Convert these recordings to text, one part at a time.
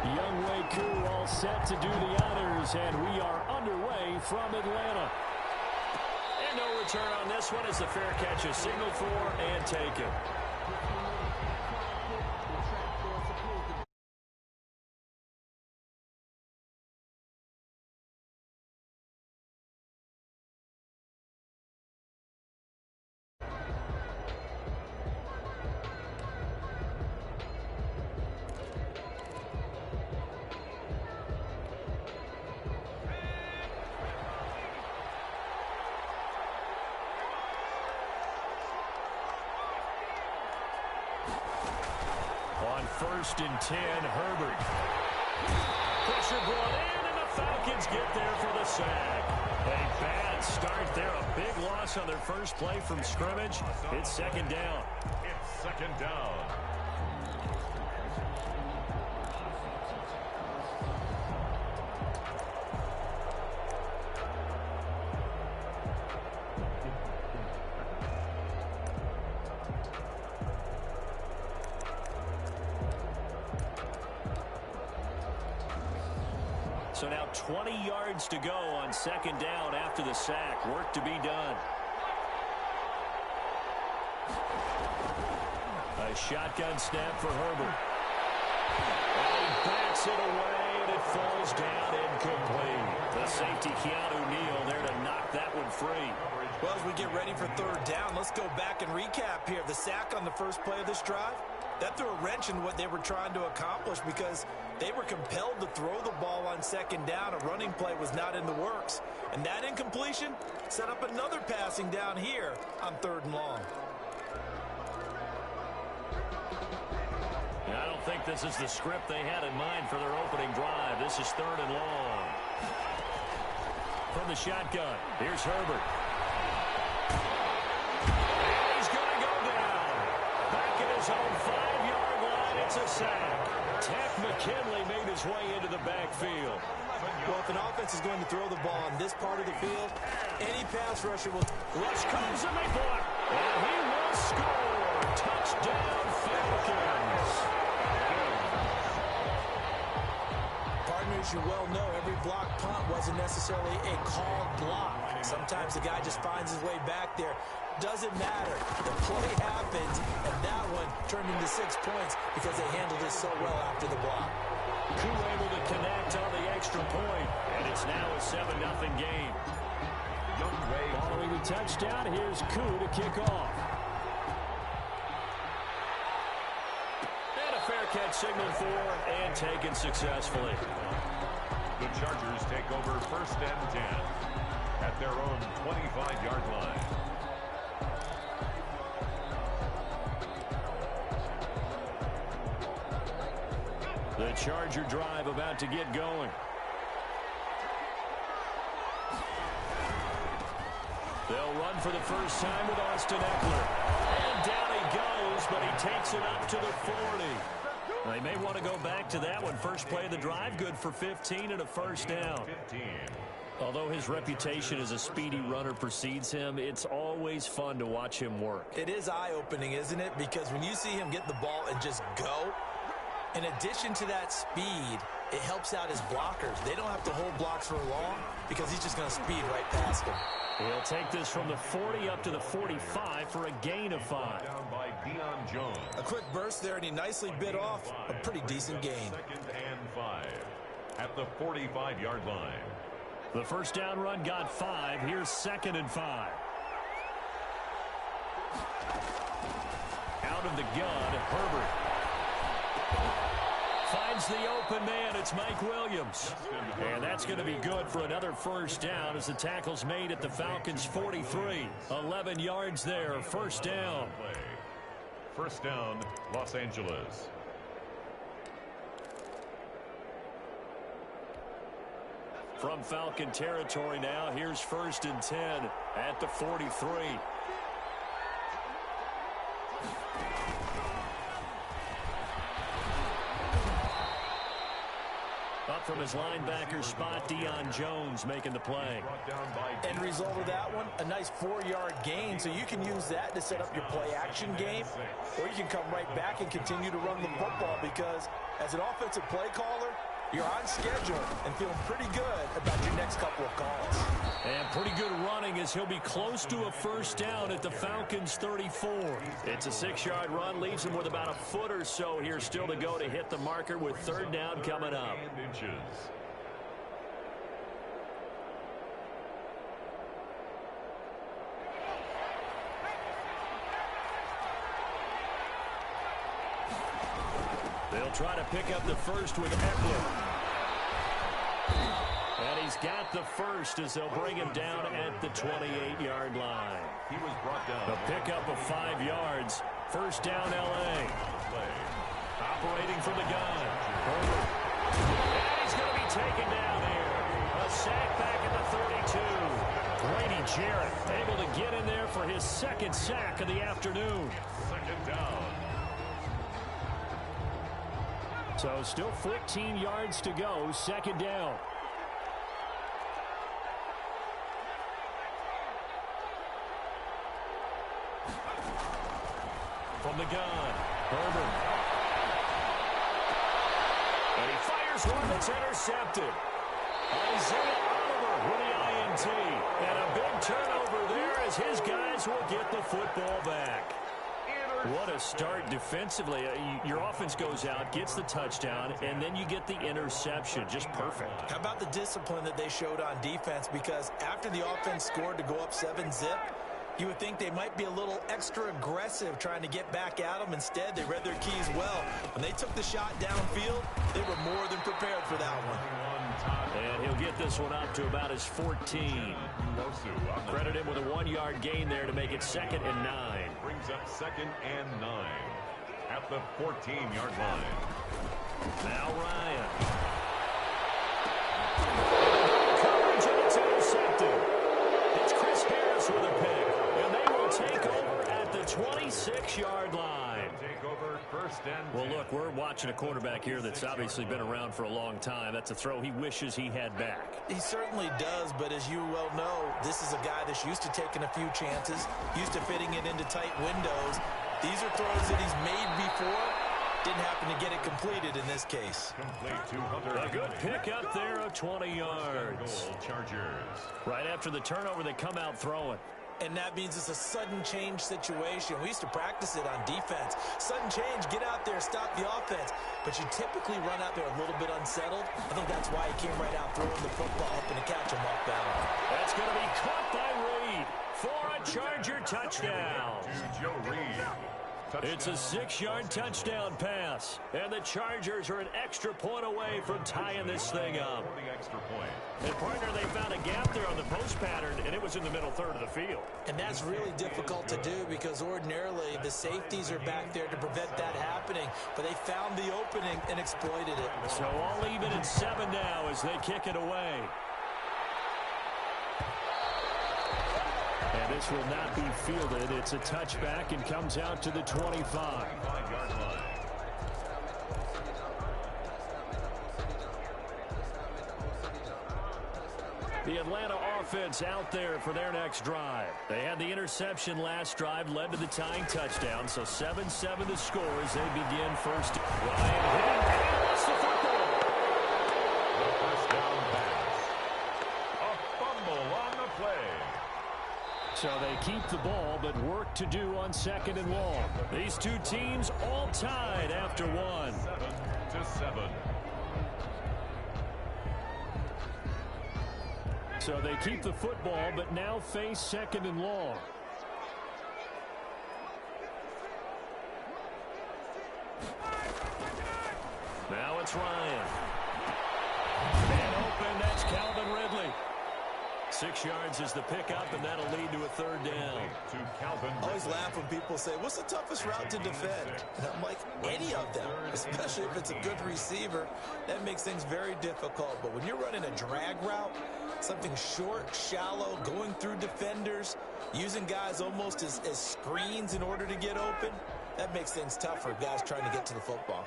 Young Wei Koo all set to do the honors, and we are underway from Atlanta. And no return on this one as the fair catch is signaled for and taken. On 1st and 10, Herbert. Pressure brought in, and the Falcons get there for the sack. A bad start there. A big loss on their first play from scrimmage. It's 2nd down. It's 2nd down. So now 20 yards to go on 2nd down after the sack. Work to be done. A shotgun snap for Herbert. And he backs it away, and it falls down incomplete. The safety, Keanu Neal, there to knock that one free. Well, as we get ready for 3rd down, let's go back and recap here. The sack on the first play of this drive, that threw a wrench in what they were trying to accomplish because they were compelled to throw the ball on 2nd down. A running play was not in the works. And that incompletion set up another passing down here on 3rd and long. I don't think this is the script they had in mind for their opening drive. This is 3rd and long. From the shotgun, here's Herbert. And he's going to go down. Back at his own 5-yard line, it's a sack. Tech McKinley made his way into the backfield. Well, if an offense is going to throw the ball on this part of the field, any pass rusher will... Rush comes and they block. And he will score. Touchdown, Falcons. Partners, you well know every block punt wasn't necessarily a called block. Sometimes the guy just finds his way back there. Doesn't matter. The play happens, and that one turned into 6 points because they handled it so well after the block. Koo able to connect on the extra point, and it's now a 7-0 game. Following the touchdown, here's Koo to kick off. And a fair catch signaled for and taken successfully. The Chargers take over 1st and 10 at their own 25-yard line. The Charger drive about to get going. They'll run for the first time with Austin Eckler. And down he goes, but he takes it up to the 40. They may want to go back to that one. First play of the drive, good for 15 and a 1st down. Although his reputation as a speedy runner precedes him, it's always fun to watch him work. It is eye-opening, isn't it? Because when you see him get the ball and just go, in addition to that speed, it helps out his blockers. They don't have to hold blocks for long because he's just going to speed right past them. He'll take this from the 40 up to the 45 for a gain of 5. Down by Deion Jones. A quick burst there, and he nicely bit off a pretty decent gain. 2nd and 5 at the 45-yard line. The first down run got 5. Here's 2nd and 5. Out of the gun, Herbert. Finds the open man. It's Mike Williams. And that's going to be good for another 1st down as the tackle's made at the Falcons' 43. 11 yards there. 1st down. 1st down, Los Angeles. From Falcon territory now, here's 1st and 10 at the 43. Up from his linebacker spot, Deion Jones making the play. End result of that one, a nice 4-yard gain, so you can use that to set up your play-action game, or you can come right back and continue to run the football because As an offensive play caller, you're on schedule and feeling pretty good about your next couple of calls. And pretty good running as he'll be close to a first down at the Falcons' 34. It's a 6-yard run, leaves him with about a foot or so here still to go to hit the marker with third down coming up. They'll try to pick up the first with Eckler. And he's got the first as they'll bring him down at the 28-yard line. He was brought down. A pickup of 5 yards. First down, L.A. Operating from the gun. Herbert. And he's going to be taken down here. A sack back at the 32. Grady Jarrett able to get in there for his second sack of the afternoon. Second down. So still 14 yards to go, second down. From the gun, Herbert. And he fires one that's intercepted. Isaiah Oliver with the INT. And a big turnover there as his guys will get the football back. What a start defensively. Your offense goes out, gets the touchdown, and then you get the interception. Just perfect. How about the discipline that they showed on defense? Because after the offense scored to go up 7-zip, you would think they might be a little extra aggressive trying to get back at them. Instead, they read their keys well. When they took the shot downfield, they were more than prepared for that one. And he'll get this one up to about his 14. Credit him with a 1-yard gain there to make it 2nd and 9. Brings up 2nd and 9 at the 14-yard line. Now Ryan. Coverage, and it's intercepted. It's Chris Harris with a pick. And they will take over at the 26-yard line. Take over 1st and 10. Well, look, we're watching a quarterback here that's obviously been around for a long time. That's a throw he wishes he had back. He certainly does, but as you well know, this is a guy that's used to taking a few chances, used to fitting it into tight windows. These are throws that he's made before. Didn't happen to get it completed in this case. Complete to Hunter. A good pick up there of 20 yards. Chargers. Right after the turnover, they come out throwing. And that means it's a sudden change situation. We used to practice it on defense. Sudden change, get out there, stop the offense. But you typically run out there a little bit unsettled. I think that's why he came right out throwing the football, hoping to catch him off balance. That's going to be caught by Reed for a Charger touchdown. To Joe Reed. It's a 6-yard touchdown pass. And the Chargers are an extra point away from tying this thing up. The extra point. And, partner, they found a gap there on the post pattern, and it was in the middle third of the field. And that's really difficult to do because ordinarily the safeties are back there to prevent that happening. But they found the opening and exploited it. So all even at 7 now as they kick it away. And this will not be fielded. It's a touchback and comes out to the 25. 5-yard line. The Atlanta offense out there for their next drive. They had the interception last drive, led to the tying touchdown. So 7-7 to score as they begin first. Ryan hitting, and he lost the football. The first down pass. A fumble on the play. So they keep the ball, but work to do on 2nd and long. These two teams all tied after one. 7-7. So they keep the football, but now face 2nd and long. Now it's Ryan. And open, that's Calvin Ridley. 6 yards is the pickup, and that'll lead to a third down. To Calvin. I always laugh when people say, what's the toughest route to defend? And I'm like, any of them, especially if it's a good receiver. That makes things very difficult. But when you're running a drag route, something short, shallow, going through defenders, using guys almost as screens in order to get open, that makes things tough for guys trying to get to the football.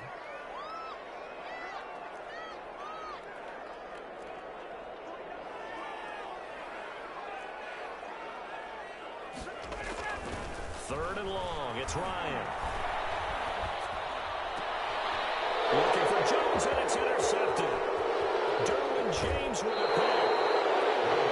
Third and long, it's Ryan. Looking for and it's intercepted. Derwin James with a pick.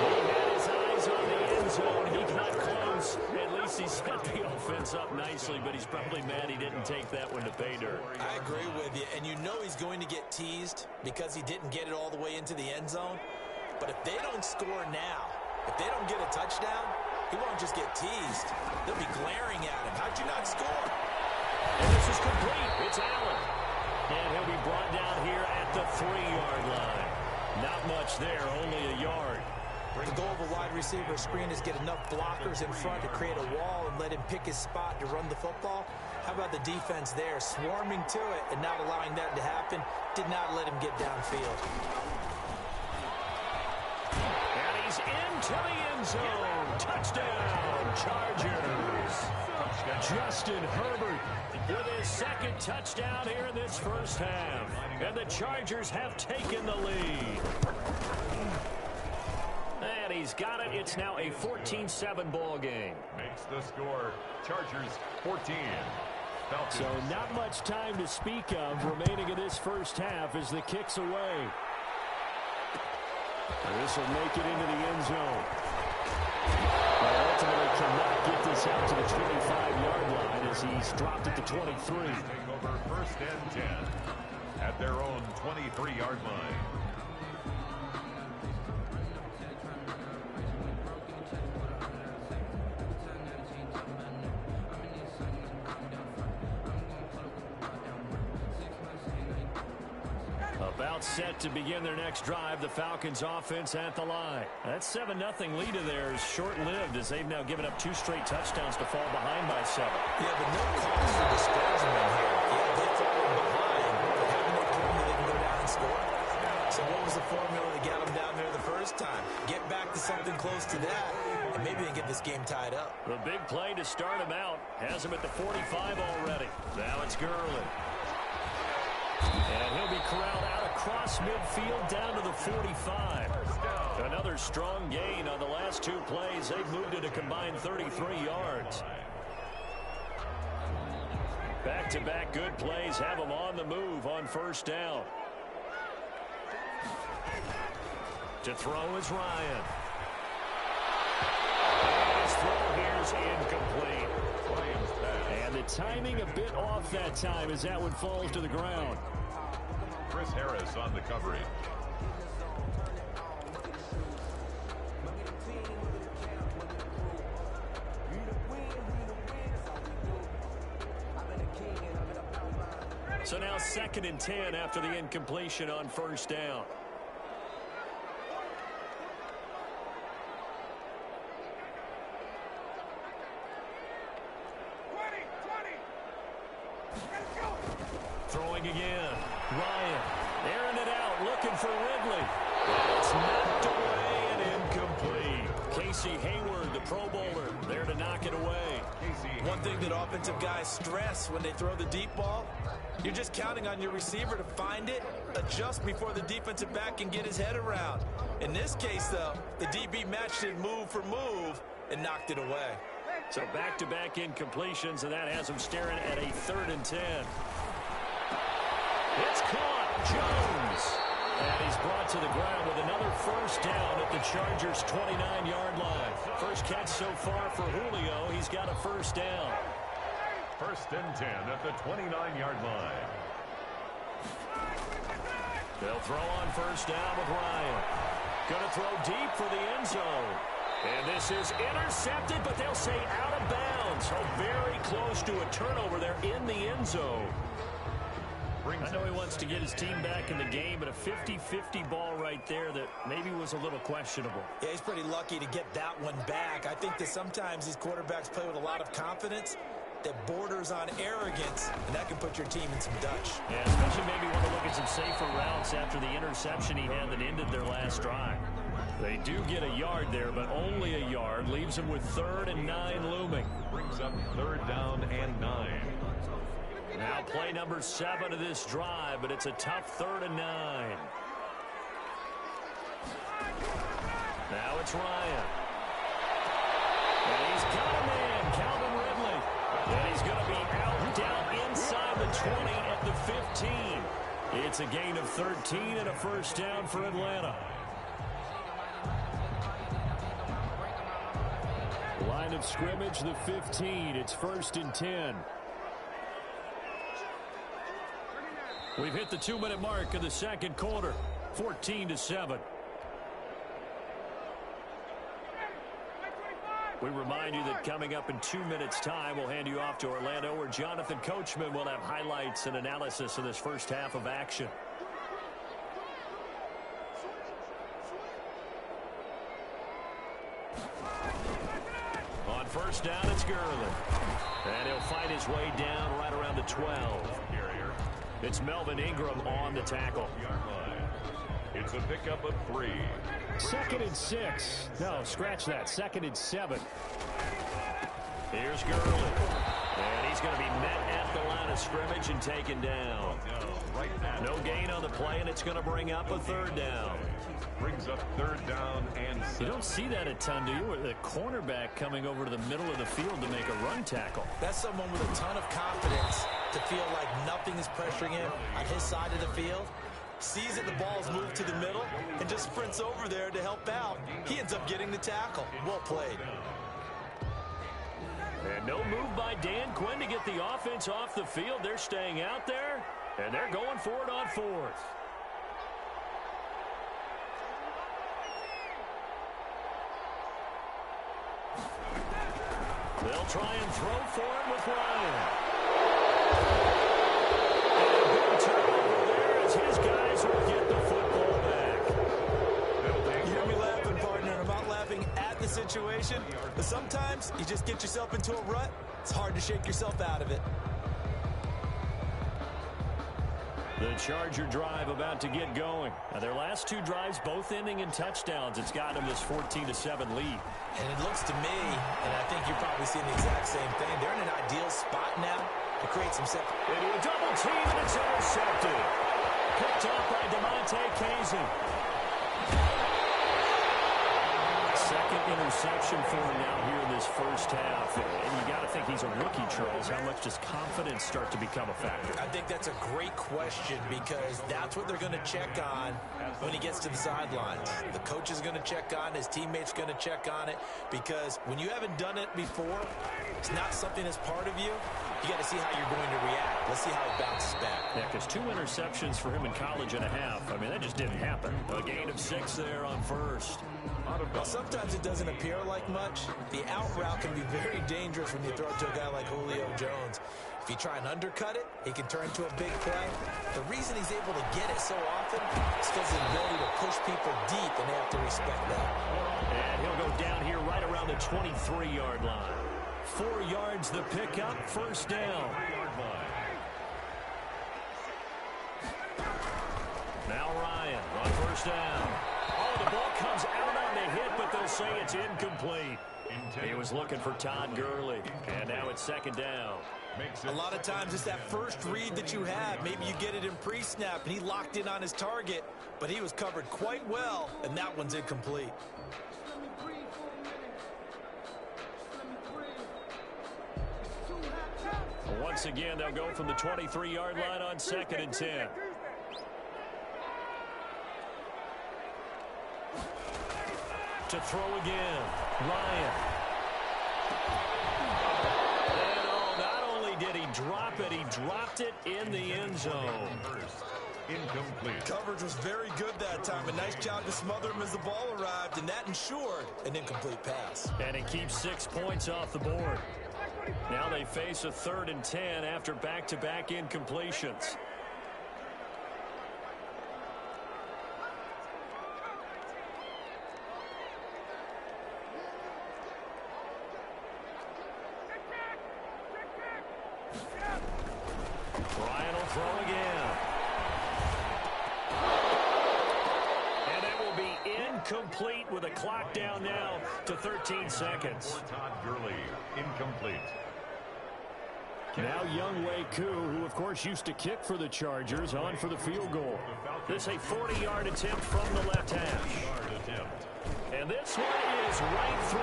He had his eyes on the end zone. He got close. At least he set the offense up nicely, but he's probably mad he didn't take that one to pay dirt. I agree with you, and you know he's going to get teased because he didn't get it all the way into the end zone. But if they don't score now, if they don't get a touchdown, he won't just get teased. They'll be glaring at him. How'd you not score? And this is complete. It's Allen. And he'll be brought down here at the 3-yard line. Not much there, only a yard. The goal of a wide receiver screen is get enough blockers in front to create a wall and let him pick his spot to run the football. How about the defense there, swarming to it and not allowing that to happen? Did not let him get downfield. And he's into the end zone. Touchdown, Chargers. Justin Herbert with his second touchdown here in this first half. And the Chargers have taken the lead. And he's got it. It's now a 14-7 ball game. Makes the score Chargers 14. Falcons. So not much time to speak of remaining in this first half as the kick's away. This will make it into the end zone. But ultimately cannot get this out to the 25-yard line as he's dropped at the 23. Take over first and 10 at their own 23-yard line. About set to begin their next drive, the Falcons offense at the line. That 7-0 lead of theirs short-lived as they've now given up 2 straight touchdowns to fall behind by 7. Yeah, but no cause for discouragement here. Yeah, they've fallen behind, but haven't they proven that they can go down and score? So what was the formula to get them down there the first time? Get back to something close to that, and maybe they get this game tied up. The big play to start him out has him at the 45 already. Now it's Gurley. And he'll be corralled out across midfield down to the 45. Another strong gain on the last 2 plays. They've moved it a combined 33 yards. Back-to-back good plays have them on the move on first down. To throw is Ryan. His throw here's incomplete. And the timing a bit off that time as that one falls to the ground. Chris Harris on the coverage. So now 2nd and 10 after the incompletion on first down. Throwing again. Ryan airing it out, looking for Ridley. It's knocked away and incomplete. Casey Hayward, the Pro Bowler, there to knock it away. One thing that offensive guys stress when they throw the deep ball, you're just counting on your receiver to find it, adjust before the defensive back can get his head around. In this case, though, the DB matched it move for move and knocked it away. So back-to-back incompletions, and that has him staring at a 3rd and 10. It's caught. Jones. And he's brought to the ground with another first down at the Chargers' 29-yard line. First catch so far for Julio. He's got a first down. 1st and 10 at the 29-yard line. They'll throw on first down with Ryan. Going to throw deep for the end zone. And this is intercepted, but they'll say out of bounds. So very close to a turnover there in the end zone. I know he wants to get his team back in the game, but a 50-50 ball right there that maybe was a little questionable. Yeah, he's pretty lucky to get that one back. I think that sometimes these quarterbacks play with a lot of confidence that borders on arrogance, and that can put your team in some Dutch. Yeah, especially maybe want to look at some safer routes after the interception he had that ended their last drive. They do get a yard there, but only a yard. Leaves them with 3rd and 9 looming. Brings up 3rd down and 9. Now play number 7 of this drive, but it's a tough 3rd and 9. Now it's Ryan. And he's got a man, Calvin Ridley. And he's going to be out down inside the 20 at the 15. It's a gain of 13 and a first down for Atlanta. Line of scrimmage, the 15. It's 1st and 10. We've hit the 2-minute mark of the second quarter. 14-7. We remind you that coming up in 2 minutes' time, we'll hand you off to Orlando, where Jonathan Coachman will have highlights and analysis of this first half of action. On first down, it's Gurley. And he'll fight his way down right around the 12. It's Melvin Ingram on the tackle. It's a pickup of 3. 2nd and 6. No, scratch that. 2nd and 7. Here's Gurley. And he's going to be met at the line of scrimmage and taken down. No gain on the play, and it's going to bring up a 3rd down. Brings up 3rd down and 7. You don't see that a ton, do you? With a cornerback coming over to the middle of the field to make a run tackle. That's someone with a ton of confidence to feel like nothing is pressuring him on his side of the field. Sees that the ball's moved to the middle and just sprints over there to help out. He ends up getting the tackle. Well played. And no move by Dan Quinn to get the offense off the field. They're staying out there, and they're going for it on 4th. They'll try and throw for him with Ryan. And a big turnover there as his guys will get the football back. You hear me laughing, partner. I'm not laughing at the situation, but sometimes you just get yourself into a rut. It's hard to shake yourself out of it. The Charger drive about to get going. Now, their last 2 drives both ending in touchdowns. It's got them this 14-7 lead. And it looks to me, and I think you're probably seeing the exact same thing, they're in an ideal spot now to create some set. Into a double team, and it's intercepted. Picked off by DeMonte Casey. 2nd interception for him now here in this first half. And you got to think he's a rookie, Charles. How much does confidence start to become a factor? I think that's a great question, because that's what they're going to check on when he gets to the sidelines. The coach is going to check on, his teammates going to check on it, because when you haven't done it before, it's not something that's part of you. You got to see how you're going to react. Let's see how it bounces back. Yeah, because 2 interceptions for him in college and a half. I mean, that just didn't happen. A gain of 6 there on first. Well, sometimes it doesn't appear like much. The out route can be very dangerous when you throw it to a guy like Julio Jones. If you try and undercut it, he can turn into a big play. The reason he's able to get it so often is because of his ability to push people deep, and they have to respect that. And he'll go down here right around the 23-yard line. 4 yards the pickup, first down. Now Ryan on first down. Oh, the ball comes out on the hit, but they'll say it's incomplete. He was looking for Todd Gurley, and now it's 2nd down. A lot of times it's that first read that you have. Maybe you get it in pre-snap, and he locked in on his target, but he was covered quite well, and that one's incomplete. Once again, they'll go from the 23-yard line on 2nd and 10. To throw again, Ryan. And oh, not only did he drop it, he dropped it in the end zone. Incomplete. Coverage was very good that time. A nice job to smother him as the ball arrived, and that ensured an incomplete pass. And it keeps 6 points off the board. Now they face a 3rd and 10 after back-to-back incompletions. Ryan will throw again. And it will be incomplete with a clock down now to 13 seconds. Todd Gurley, incomplete. Now Younghoe Koo, who of course used to kick for the Chargers, on for the field goal. This a 40-yard attempt from the left hash. And this one is right through.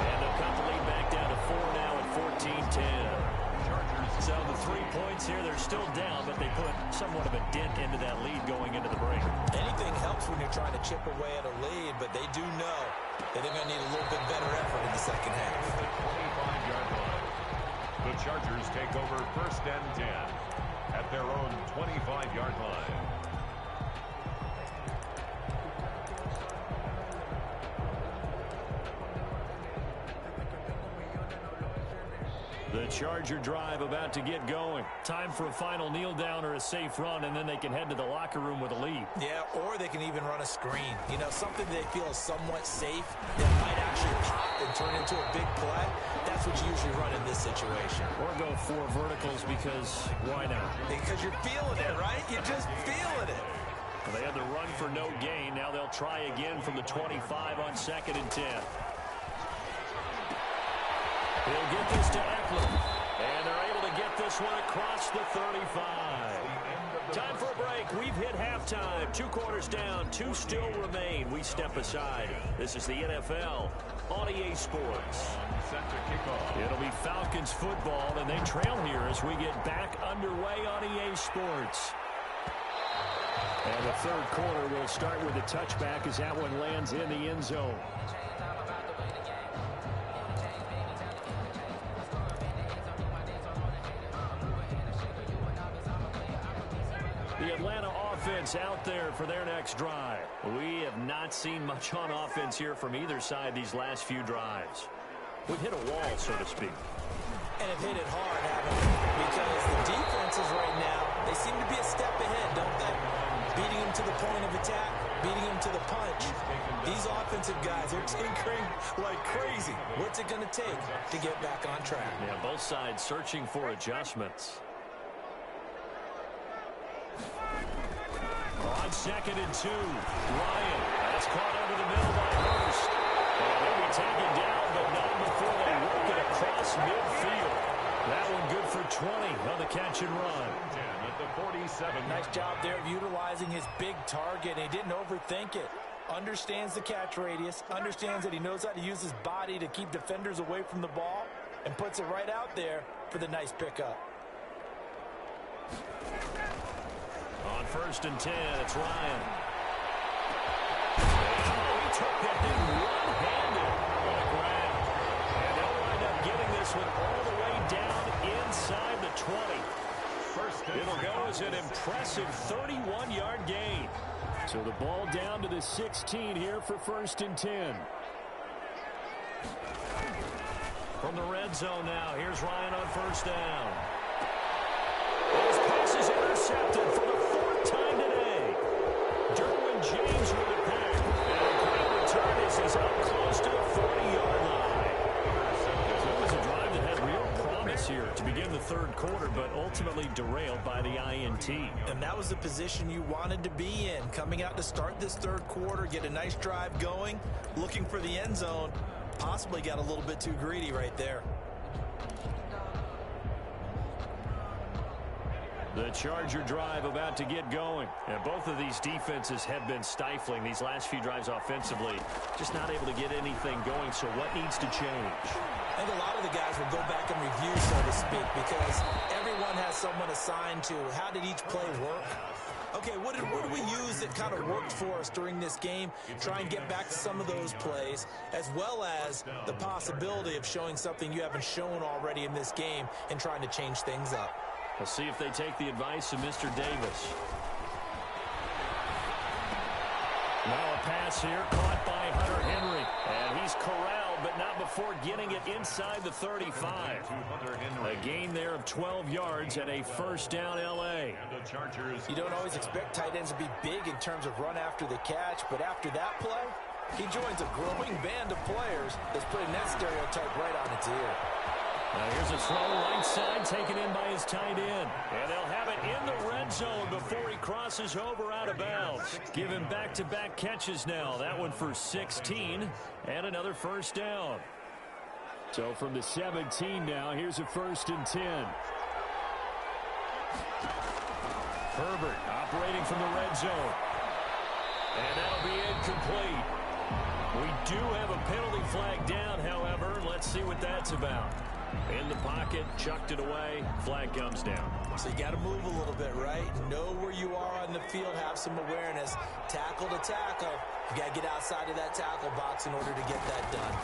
And they'll cut the lead back down to 4 now at 14-10. Chargers So the 3 points here. They're still down, but they put somewhat of a dent into that lead going into the break. Anything helps when you're trying to chip away at a lead, but they do know that they're going to need a little bit better effort in the second half. The 25-yard line. The Chargers take over 1st and 10 at their own 25-yard line. The Charger drive about to get going. Time for a final kneel down or a safe run, and then they can head to the locker room with a lead. Yeah, or they can even run a screen. You know, something they feel is somewhat safe that might actually pop and turn into a big play. That's what you usually run in this situation. Or go 4 verticals because why not? Because you're feeling it, right? You're just feeling it. Well, they had the run for no gain. Now they'll try again from the 25 on 2nd and 10. He'll get this to Eckler. And they're able to get this one across the 35. Time for a break. We've hit halftime. 2 quarters down. 2 still remain. We step aside. This is the NFL on EA Sports. Set to kick off. It'll be Falcons football, and they trail here as we get back underway on EA Sports. And the 3rd quarter will start with a touchback as that one lands in the end zone. The Atlanta offense out there for their next drive. We have not seen much on offense here from either side these last few drives. We've hit a wall, so to speak. And have hit it hard, haven't we? Because the defenses right now, they seem to be a step ahead, don't they? Beating them to the point of attack, beating them to the punch. These offensive guys are tinkering like crazy. What's it going to take to get back on track? Yeah, both sides searching for adjustments. On 2nd and 2, Ryan. That's caught over the middle by Hurst. And they'll be taken down, but not before they work it across midfield. That one good for 20 on the catch and run. At the 47. Nice job there of utilizing his big target. He didn't overthink it. Understands the catch radius. Understands that he knows how to use his body to keep defenders away from the ball. And puts it right out there for the nice pickup. On 1st and 10, it's Ryan. He took that thing one-handed on the ground. And they'll wind up getting this one all the way down inside the 20. It'll go as an impressive 31-yard gain. So the ball down to the 16 here for 1st and 10. From the red zone now, here's Ryan on 1st down. His pass is intercepted for the 4th time today. Derwin James with a pick. And a great return as he's up close to the 40-yard line. So it was a drive that had real promise here to begin the 3rd quarter, but ultimately derailed by the INT. And that was the position you wanted to be in. Coming out to start this 3rd quarter, get a nice drive going, looking for the end zone. Possibly got a little bit too greedy right there. The Charger drive about to get going. And both of these defenses have been stifling these last few drives offensively. Just not able to get anything going, so what needs to change? I think a lot of the guys will go back and review, so to speak, because everyone has someone assigned to how did each play work. Okay, what did we use that kind of worked for us during this game? Try and get back to some of those plays, as well as the possibility of showing something you haven't shown already in this game and trying to change things up. We'll see if they take the advice of Mr. Davis. Now a pass here caught by Hunter Henry. And he's corralled, but not before getting it inside the 35. A gain there of 12 yards and a 1st down L.A. You don't always expect tight ends to be big in terms of run after the catch, but after that play, he joins a growing band of players that's putting that stereotype right on its ear. Now here's a throw right side taken in by his tight end. And they'll have it in the red zone before he crosses over out of bounds. Give him back-to-back catches now. That one for 16 and another 1st down. So from the 17 now, here's a 1st and 10. Herbert operating from the red zone. And that'll be incomplete. We do have a penalty flag down, however. Let's see what that's about. In the pocket, chucked it away, flag comes down. So you got to move a little bit, right? Know where you are on the field, have some awareness. Tackle to tackle. You got to get outside of that tackle box in order to get that done.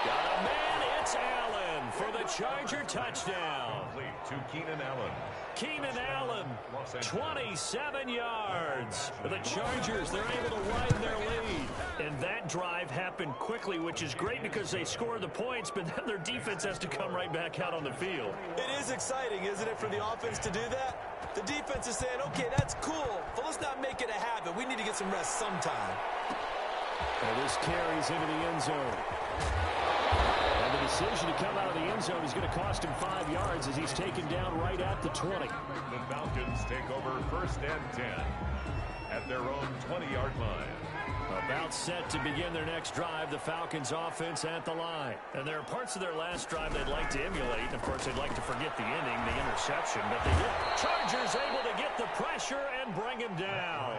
Got a man, it's Allen for the Charger touchdown. To Keenan Allen. Keenan Allen, 27 yards. The Chargers, they're able to widen their lead. And that drive happened quickly, which is great because they scored the points, but then their defense has to come right back out on the field. It is exciting, isn't it, for the offense to do that? The defense is saying, okay, that's cool, but let's not make it a habit. We need to get some rest sometime. And this carries into the end zone. And the decision to come out of the end zone is going to cost him 5 yards as he's taken down right at the 20. The Falcons take over 1st and 10 at their own 20-yard line. About set to begin their next drive, the Falcons offense at the line. And there are parts of their last drive they'd like to emulate. And of course, they'd like to forget the inning, the interception, but they did. Chargers able to get the pressure and bring him down.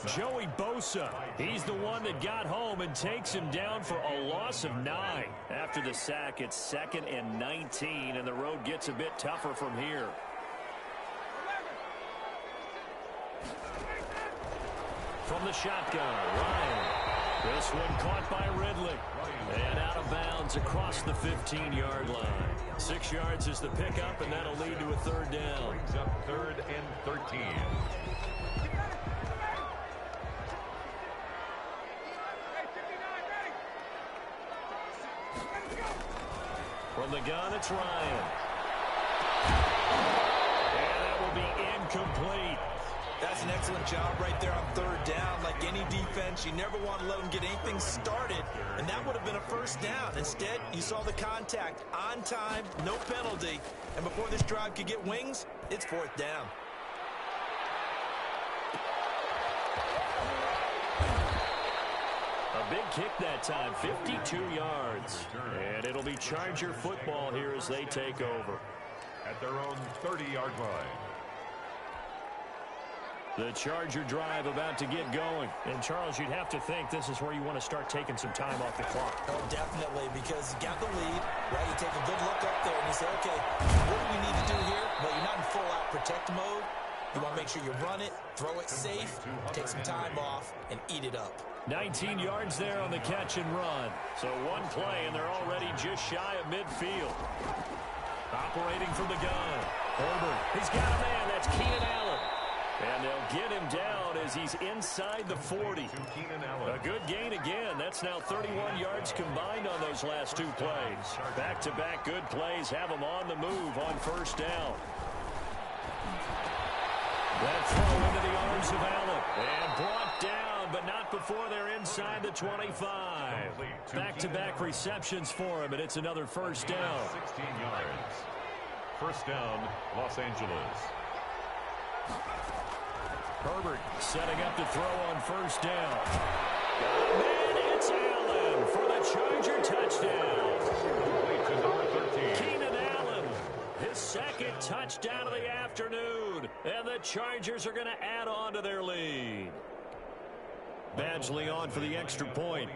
Joey Bosa, he's the one that got home and takes him down for a loss of 9. After the sack, it's 2nd and 19, and the road gets a bit tougher from here. From the shotgun, Ryan. This one caught by Ridley. And out of bounds across the 15-yard line. 6 yards is the pickup, and that'll lead to a 3rd down. Brings up 3rd and 13. From the gun, it's Ryan. And that will be incomplete. That's an excellent job right there on 3rd down. Like any defense, you never want to let them get anything started, and that would have been a 1st down. Instead, you saw the contact on time, no penalty, and before this drive could get wings, it's 4th down. A big kick that time, 52 yards. And it'll be Charger football here as they take over. At their own 30-yard line. The Charger drive about to get going. And, Charles, you'd have to think this is where you want to start taking some time off the clock. Oh, definitely, because you got the lead, right? You take a good look up there and you say, okay, what do we need to do here? Well, you're not in full-out protect mode. You want to make sure you run it, throw it safe, take some time off, and eat it up. 19 yards there on the catch and run. So one play, and they're already just shy of midfield. Operating from the gun. Herbert, he's got a man. That's Keenan Allen. And they'll get him down as he's inside the 40. A good gain again. That's now 31 yards combined on those last 2 plays. Back-to-back good plays have them on the move on 1st down. That throw into the arms of Allen. And brought down, but not before they're inside the 25. Back-to-back receptions for him, and it's another 1st down. 16 yards. 1st down, Los Angeles. Herbert setting up to throw on 1st down. And it's Allen for the Charger touchdown. Keenan Allen, his 2nd touchdown of the afternoon. And the Chargers are going to add on to their lead. Badgley on for the extra point.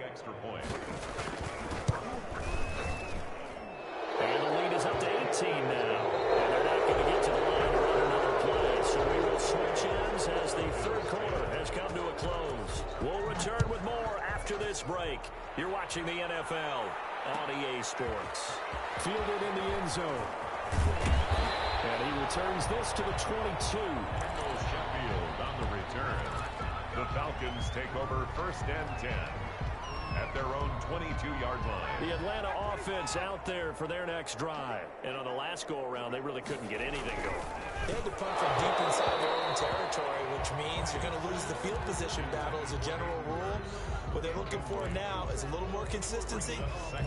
And the lead is up to 18 now. And they're not going to get to the line to run another play. So we will switch ends as the 3rd quarter has come to a close. We'll return with more after this break. You're watching the NFL on EA Sports. Fielded in the end zone. And he returns this to the 22. Sheffield on the return. The Falcons take over 1st and 10 at their own 22-yard line. The Atlanta offense out there for their next drive. And on the last go-around, they really couldn't get anything going. They had to punt from deep inside their own territory, which means you're going to lose the field position battle as a general rule. What they're looking for now is a little more consistency.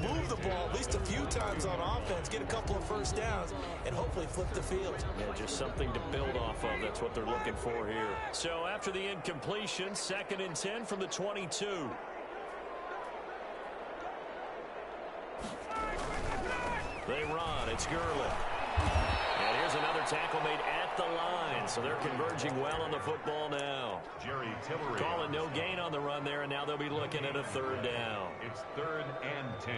Move the ball at least a few times on offense, get a couple of 1st downs, and hopefully flip the field. Yeah, just something to build off of. That's what they're looking for here. So after the incompletion, 2nd and 10 from the 22. They run. It's Gurley. And here's another tackle made at the line, so they're converging well on the football now. Jerry Tillery. Calling no gain on the run there, and now they'll be looking at a third down. It's 3rd and 10.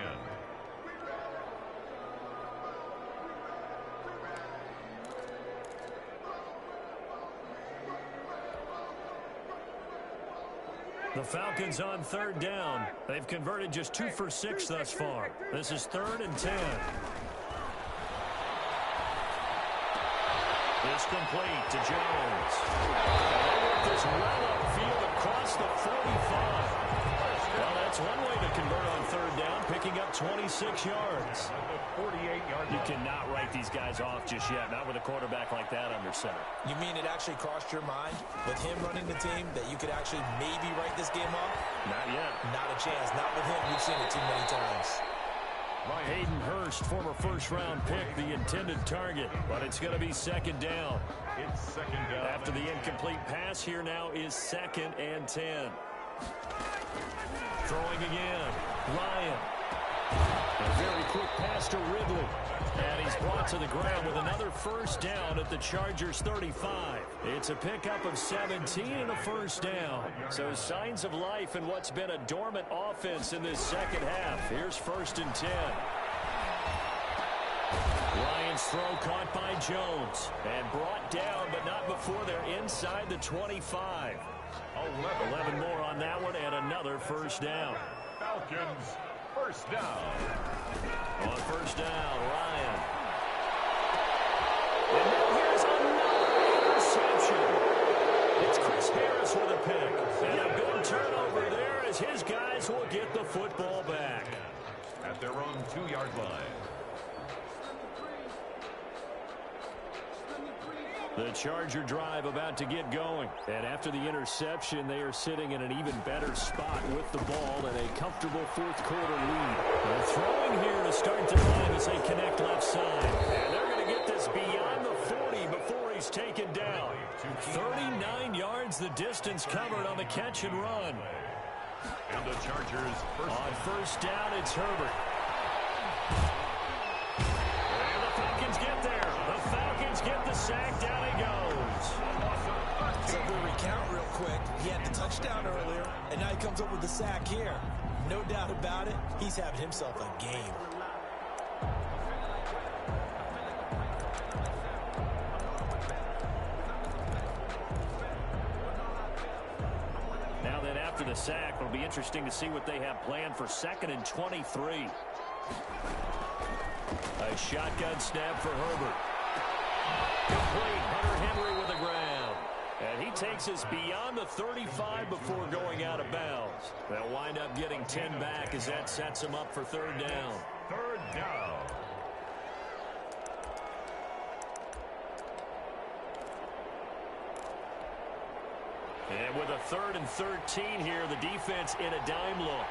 The Falcons on 3rd down. They've converted just 2 for 6 thus far. This is 3rd and 10. It's complete to Jones. And they work this well upfield across the 45. Well, that's one way to convert on 3rd down, picking up 26 yards. 48-yard You cannot write these guys off just yet, not with a quarterback like that under center. You mean it actually crossed your mind with him running the team that you could actually maybe write this game off? Not yet. Not a chance. Not with him. We've seen it too many times. Hayden Hurst, former first-round pick, the intended target, but it's going to be 2nd down. It's 2nd down. After the incomplete pass, here now is 2nd and 10. Throwing again. Ryan. A very quick pass to Ridley. And he's brought to the ground with another 1st down at the Chargers 35. It's a pickup of 17 and a 1st down. So signs of life in what's been a dormant offense in this second half. Here's 1st and 10. Ryan's throw caught by Jones. And brought down, but not before they're inside the 25. 11 more on that one, and another 1st down. Falcons, 1st down. On 1st down, Ryan. And now here's another interception. It's Chris Harris with a pick. And a big turnover there as his guys will get the football back. At their own 2-yard line. The Charger drive about to get going. And after the interception, they are sitting in an even better spot with the ball and a comfortable 4th quarter lead. They're throwing here to start the drive as they connect left side. And they're going to get this beyond the 40 before he's taken down. 39 yards the distance covered on the catch and run. And the Chargers on 1st down, it's Herbert. And the Falcons get there. The Falcons get the sack. Down he goes. So if we recount real quick, he had the touchdown earlier, and now he comes up with the sack here. No doubt about it, he's having himself a game. Now then, after the sack, it'll be interesting to see what they have planned for 2nd and 23. A shotgun snap for Herbert. Complete. Hunter Henry with the ground. And he takes us beyond the 35 before going out of bounds. They'll wind up getting 10 back as that sets them up for 3rd down. 3rd down. And with a 3rd and 13 here, the defense in a dime look.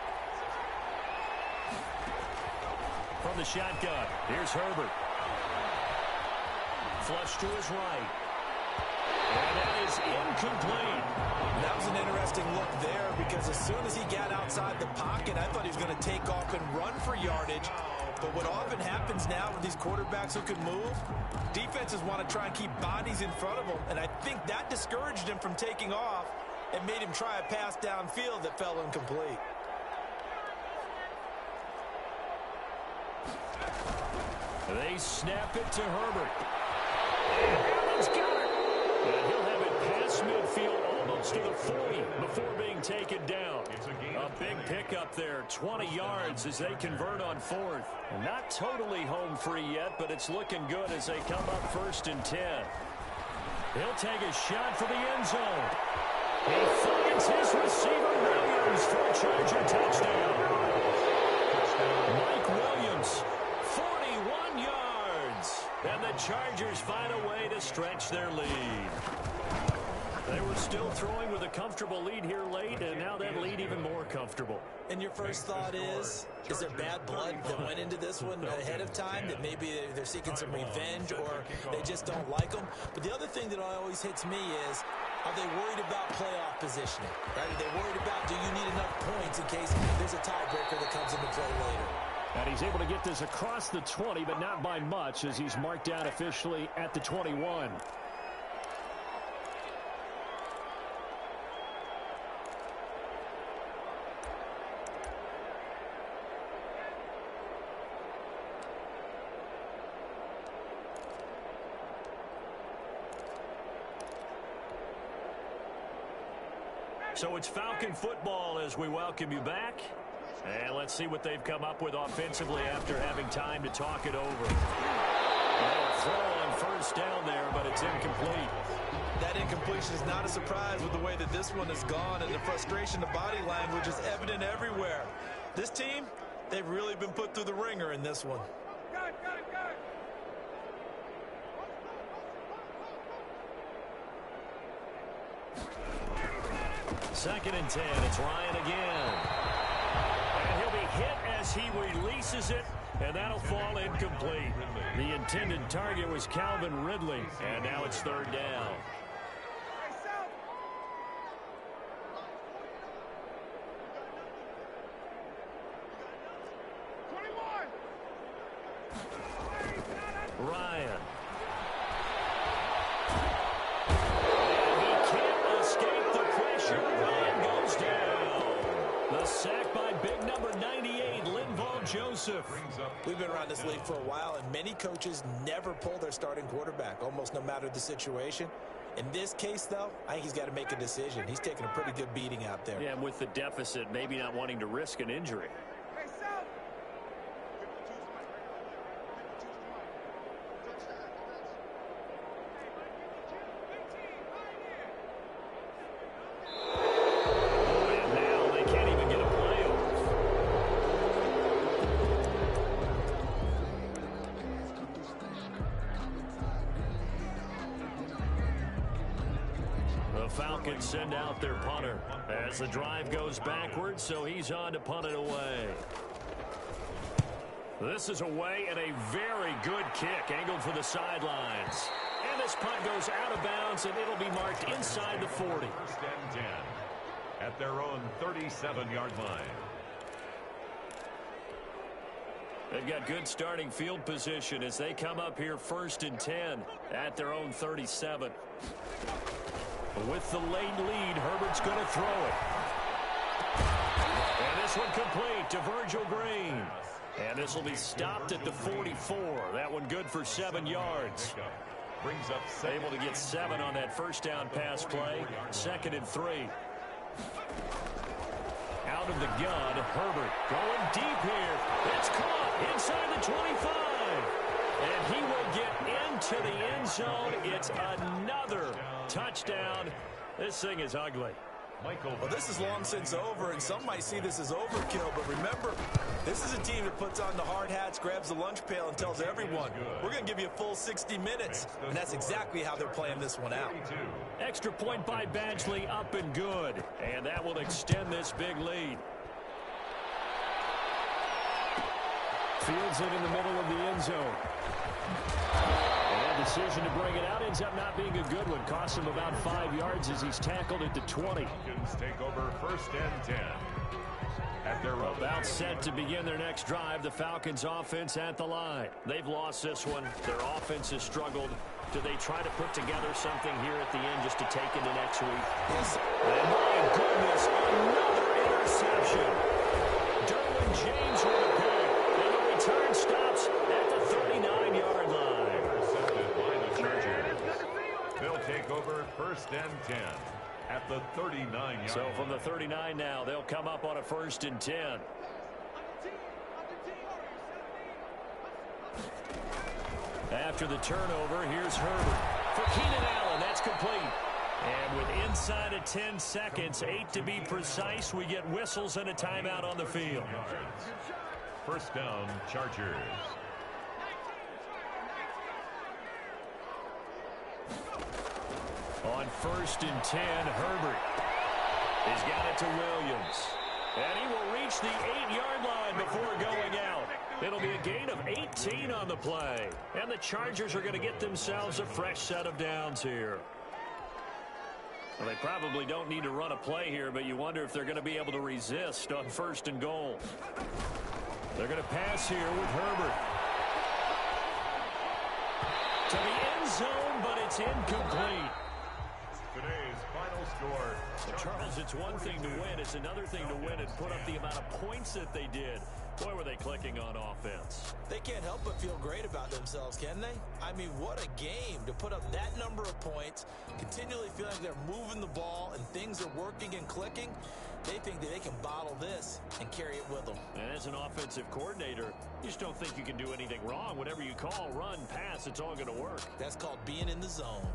From the shotgun, here's Herbert. Flush to his right. And that is incomplete. That was an interesting look there because as soon as he got outside the pocket, I thought he was going to take off and run for yardage. But what often happens now with these quarterbacks who can move, defenses want to try and keep bodies in front of them. And I think that discouraged him from taking off and made him try a pass downfield that fell incomplete. They snap it to Herbert. And Allen's got it. And he'll have it past midfield almost to the 40 before being taken down. A big pickup there, 20 yards as they convert on 4th. Not totally home free yet, but it's looking good as they come up 1st and 10. He'll take a shot for the end zone. He finds his receiver Williams for a Charger touchdown. Mike Williams, 41 yards. And the Chargers find a way to stretch their lead. They were still throwing with a comfortable lead here late, and now that lead even more comfortable. And your first thought is there bad blood that went into this one ahead of time, that maybe they're seeking some revenge or they just don't like them? But the other thing that always hits me is, are they worried about playoff positioning? Right? Are they worried about, do you need enough points in case there's a tiebreaker that comes into play later? And he's able to get this across the 20, but not by much, as he's marked down officially at the 21. So it's Falcon football as we welcome you back. And let's see what they've come up with offensively after having time to talk it over. Throw on first down there, but it's incomplete. That incompletion is not a surprise with the way that this one has gone, and the frustration, the body language is evident everywhere. This team, they've really been put through the ringer in this one. Second and 10. It's Ryan again. And he'll be hit as he releases it, and that'll fall incomplete. The intended target was Calvin Ridley, and now it's third down. Ryan. The sack by big number 98, Linval Joseph. We've been around this league for a while, and many coaches never pull their starting quarterback, almost no matter the situation. In this case, though, I think he's got to make a decision. He's taking a pretty good beating out there. Yeah, and with the deficit, maybe not wanting to risk an injury. Falcons send out their punter as the drive goes backwards, so he's on to punt it away. This is away and a very good kick angled for the sidelines. And this punt goes out of bounds, and it'll be marked inside the 40. First and 10 at their own 37-yard line. They've got good starting field position as they come up here first and 10 at their own 37. With the late lead, Herbert's going to throw it. And this one complete to Virgil Green. And this will be stopped at the 44. That one good for 7 yards. Able to get 7 on that first down pass play. Second and 3. Out of the gun, Herbert going deep here. It's caught inside the 25. And he will get into the end zone. It's another touchdown. This thing is ugly. Well, this is long since over, and some might see this as overkill, but remember, this is a team that puts on the hard hats, grabs the lunch pail, and tells everyone, we're going to give you a full 60 minutes, and that's exactly how they're playing this one out. Extra point by Badgley, up and good, and that will extend this big lead. Fields it in the middle of the end zone. And that decision to bring it out ends up not being a good one. Costs him about 5 yards as he's tackled at the 20. Falcons take over first and 10. At their about set to begin their next drive, the Falcons offense at the line. They've lost this one. Their offense has struggled. Do they try to put together something here at the end just to take into next week? Yes. And my goodness, another interception. Derwin James with a pick. And the return stops at the 39-yard line. Intercepted by the Chargers. They'll take over first and 10 at the 39-yard So line. from the 39 now, they'll come up on a first and 10. After the turnover, here's Herbert. For Keenan Allen, that's complete. And with inside of 10 seconds, 8 to be precise, we get whistles and a timeout on the field. First down, Chargers. On first and 10, Herbert. He's got it to Williams. And he will reach the 8-yard line before going out. It'll be a gain of 18 on the play. And the Chargers are going to get themselves a fresh set of downs here. Well, they probably don't need to run a play here, but you wonder if they're going to be able to resist on first and goal. They're going to pass here with Herbert. To the end zone, but it's incomplete. Today's final score. So Charles, it's one thing to win. It's another thing to win and put up the amount of points that they did. Boy, were they clicking on offense. They can't help but feel great about themselves, can they? I mean, what a game to put up that number of points, continually feeling like they're moving the ball and things are working and clicking. They think that they can bottle this and carry it with them. And as an offensive coordinator, you just don't think you can do anything wrong. Whatever you call, run, pass, it's all going to work. That's called being in the zone.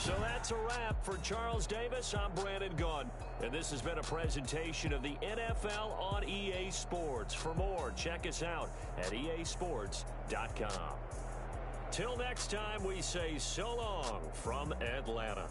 So that's a wrap for Charles Davis. I'm Brandon Gunn. And this has been a presentation of the NFL on EA Sports. For more, check us out at easports.com. Till next time, we say so long from Atlanta.